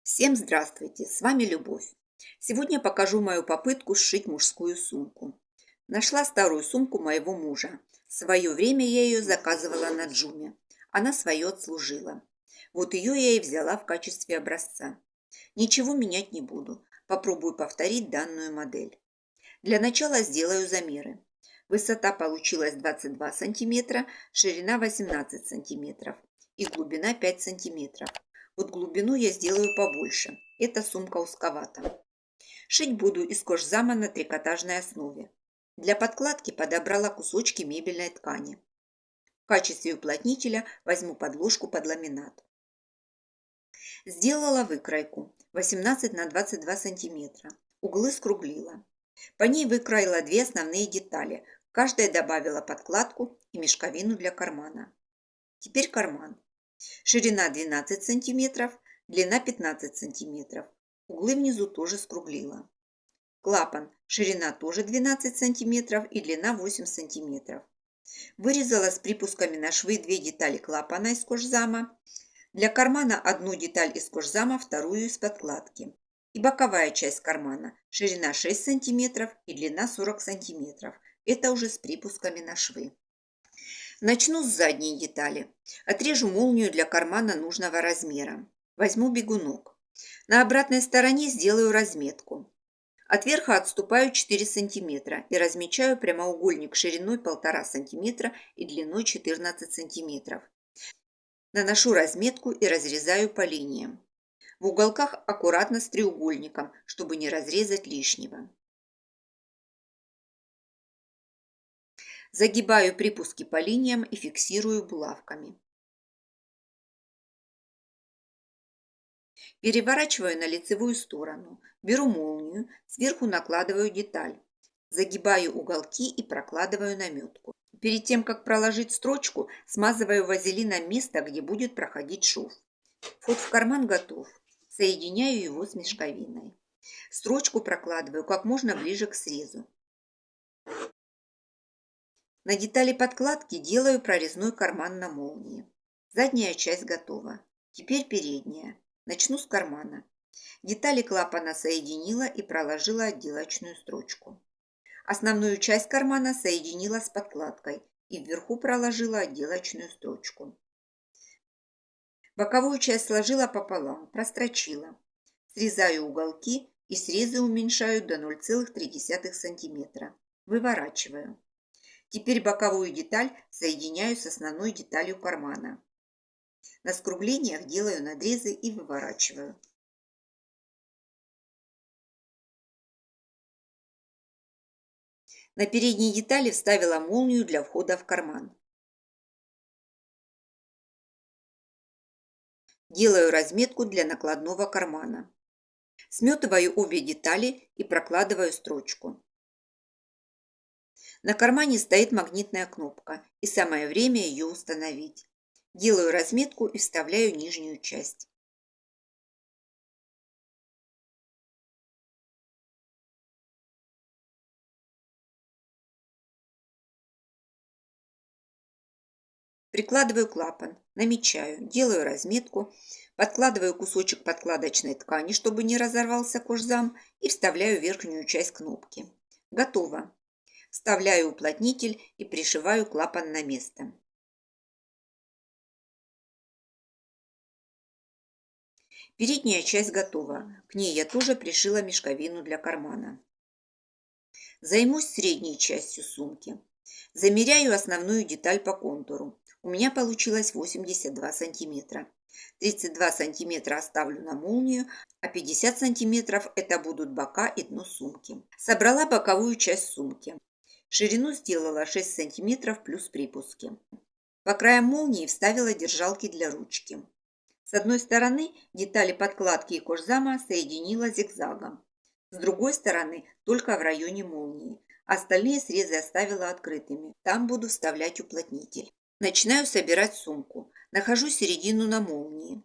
Всем здравствуйте, с вами Любовь. Сегодня покажу мою попытку сшить мужскую сумку. Нашла старую сумку моего мужа. В свое время я ее заказывала на Джуме. Она свое отслужила. Вот ее я и взяла в качестве образца. Ничего менять не буду. Попробую повторить данную модель. Для начала сделаю замеры. Высота получилась 22 сантиметра, ширина 18 сантиметров и глубина 5 сантиметров. Вот глубину я сделаю побольше. Эта сумка узковата. Шить буду из кожзама на трикотажной основе. Для подкладки подобрала кусочки мебельной ткани. В качестве уплотнителя возьму подложку под ламинат. Сделала выкройку 18 на 22 сантиметра. Углы скруглила. По ней выкроила две основные детали. В каждой добавила подкладку и мешковину для кармана. Теперь карман. Ширина 12 сантиметров, длина 15 сантиметров. Углы внизу тоже скруглила. Клапан. Ширина тоже 12 сантиметров и длина 8 сантиметров. Вырезала с припусками на швы две детали клапана из кожзама. Для кармана одну деталь из кожзама, вторую из подкладки. И боковая часть кармана. Ширина 6 сантиметров и длина 40 сантиметров. Это уже с припусками на швы. Начну с задней детали. Отрежу молнию для кармана нужного размера. Возьму бегунок. На обратной стороне сделаю разметку. От верха отступаю 4 сантиметра и размечаю прямоугольник шириной 1,5 сантиметра и длиной 14 сантиметров. Наношу разметку и разрезаю по линиям. В уголках аккуратно с треугольником, чтобы не разрезать лишнего. Загибаю припуски по линиям и фиксирую булавками. Переворачиваю на лицевую сторону. Беру молнию, сверху накладываю деталь. Загибаю уголки и прокладываю наметку. Перед тем, как проложить строчку, смазываю вазелином место, где будет проходить шов. Вход в карман готов. Соединяю его с мешковиной. Строчку прокладываю как можно ближе к срезу. На детали подкладки делаю прорезной карман на молнии. Задняя часть готова. Теперь передняя. Начну с кармана. Детали клапана соединила и проложила отделочную строчку. Основную часть кармана соединила с подкладкой и вверху проложила отделочную строчку. Боковую часть сложила пополам, прострочила. Срезаю уголки и срезы уменьшаю до 0,3 см. Выворачиваю. Теперь боковую деталь соединяю с основной деталью кармана. На скруглениях делаю надрезы и выворачиваю. На передней детали вставила молнию для входа в карман. Делаю разметку для накладного кармана. Сметываю обе детали и прокладываю строчку. На кармане стоит магнитная кнопка, и самое время ее установить. Делаю разметку и вставляю нижнюю часть. Прикладываю клапан, намечаю, делаю разметку, подкладываю кусочек подкладочной ткани, чтобы не разорвался кожзам, и вставляю верхнюю часть кнопки. Готово. Вставляю уплотнитель и пришиваю клапан на место. Передняя часть готова. К ней я тоже пришила мешковину для кармана. Займусь средней частью сумки. Замеряю основную деталь по контуру. У меня получилось 82 сантиметра. 32 сантиметра оставлю на молнию, а 50 сантиметров это будут бока и дно сумки. Собрала боковую часть сумки. Ширину сделала 6 сантиметров плюс припуски. По краям молнии вставила держалки для ручки. С одной стороны детали подкладки и кожзама соединила зигзагом. С другой стороны только в районе молнии. Остальные срезы оставила открытыми. Там буду вставлять уплотнитель. Начинаю собирать сумку. Нахожу середину на молнии.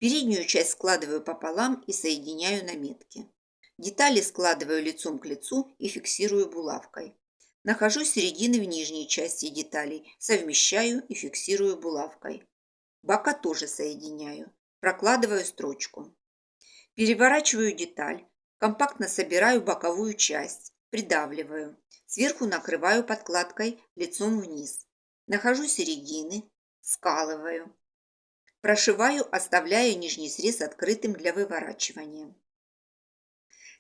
Переднюю часть складываю пополам и соединяю наметки. Детали складываю лицом к лицу и фиксирую булавкой. Нахожу середины в нижней части деталей, совмещаю и фиксирую булавкой. Бока тоже соединяю. Прокладываю строчку. Переворачиваю деталь, компактно собираю боковую часть, придавливаю. Сверху накрываю подкладкой лицом вниз. Нахожу середины, скалываю. Прошиваю, оставляя нижний срез открытым для выворачивания.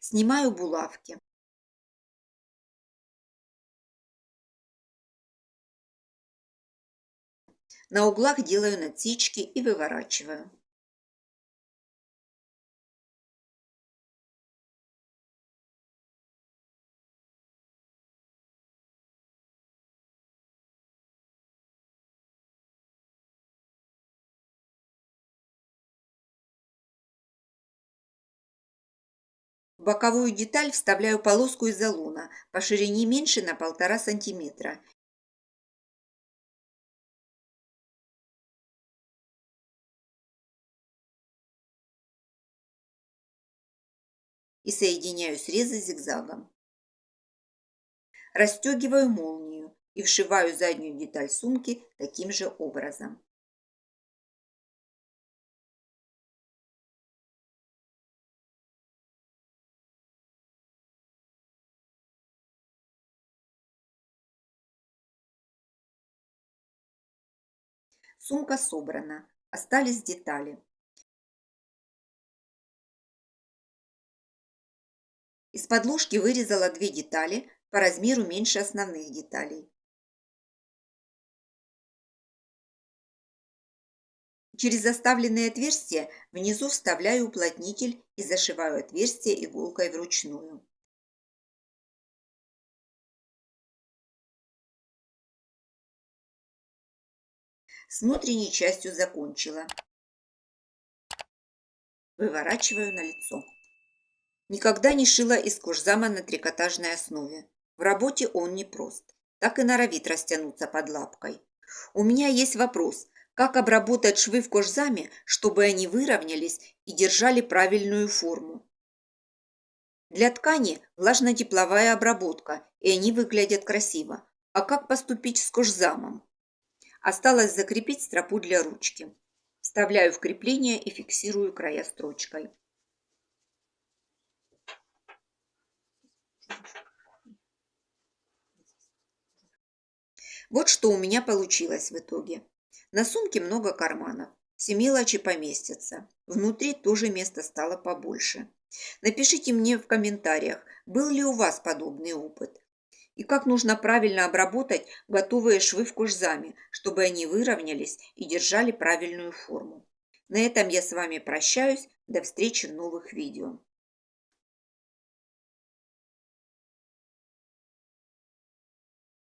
Снимаю булавки. На углах делаю насечки и выворачиваю. В боковую деталь вставляю полоску изолона по ширине меньше на 1,5 см и соединяю срезы зигзагом. Расстегиваю молнию и вшиваю заднюю деталь сумки таким же образом. Сумка собрана, остались детали. Из подложки вырезала 2 детали по размеру меньше основных деталей. Через оставленные отверстия внизу вставляю уплотнитель и зашиваю отверстие иголкой вручную. С внутренней частью закончила. Выворачиваю на лицо. Никогда не шила из кожзама на трикотажной основе. В работе он непрост. Так и норовит растянуться под лапкой. У меня есть вопрос, как обработать швы в кожзаме, чтобы они выровнялись и держали правильную форму. Для ткани влажно-тепловая обработка, и они выглядят красиво. А как поступить с кожзамом? Осталось закрепить стропу для ручки. Вставляю в крепление и фиксирую края строчкой. Вот что у меня получилось в итоге. На сумке много карманов. Все мелочи поместятся. Внутри тоже места стало побольше. Напишите мне в комментариях, был ли у вас подобный опыт. И как нужно правильно обработать готовые швы в кожзаме, чтобы они выровнялись и держали правильную форму. На этом я с вами прощаюсь. До встречи в новых видео.